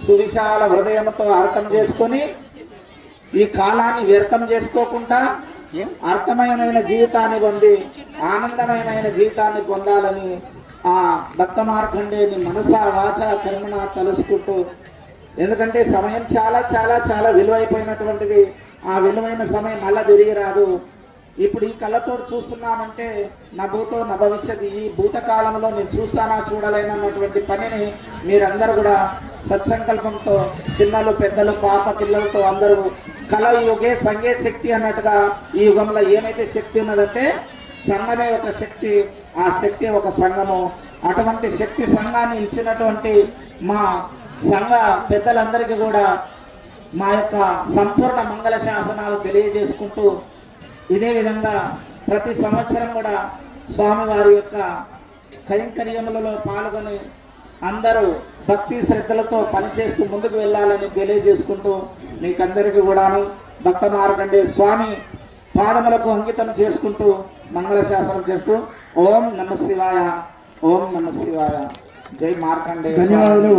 సువిశాల హృదయంతో అర్థం చేసుకొని ఈ కాలాన్ని వ్యర్థం చేసుకోకుండా అర్థమయమైన జీవితాన్ని పొంది ఆనందమయమైన జీవితాన్ని పొందాలని ఆ భక్త మార్కండేయుని మనసా వాచ కర్మణ తలుసుకుంటూ, ఎందుకంటే సమయం చాలా చాలా చాలా విలువైపోయినటువంటిది. ఆ విలువైన సమయం మళ్ళా తిరిగి రాదు. ఇప్పుడు ఈ కళ్ళతో చూస్తున్నామంటే నా భూతో నా భవిష్యత్, ఈ భూతకాలంలో నేను చూస్తానా చూడలేనన్నటువంటి పనిని మీరందరూ కూడా సత్సంకల్పంతో, చిన్నలు పెద్దలు పాప పిల్లలతో అందరూ కలయుగే సంగే శక్తి అన్నట్టుగా ఈ యుగంలో ఏమైతే శక్తి ఉన్నదంటే సంఘమే ఒక శక్తి, ఆ శక్తి ఒక సంఘము. అటువంటి శక్తి సంఘాన్ని ఇచ్చినటువంటి మా సంఘ పెద్దలందరికీ కూడా మా యొక్క సంపూర్ణ మంగళ శాసనాలు తెలియజేసుకుంటూ, ఇదే విధంగా ప్రతి సంవత్సరం కూడా స్వామివారి యొక్క కైంకర్యములలో పాల్గొని అందరూ భక్తి శ్రద్ధలతో పనిచేస్తూ ముందుకు వెళ్ళాలని తెలియజేసుకుంటూ, మీకందరికీ కూడాను భక్త మార్కండేయ స్వామి పాదములకు అంకితం చేసుకుంటూ మంగళ శాసనం చేస్తూ ఓం నమ శివాయ, ఓం నమ శివాయ. జై మార్కండేయ. ధన్యవాదాలు.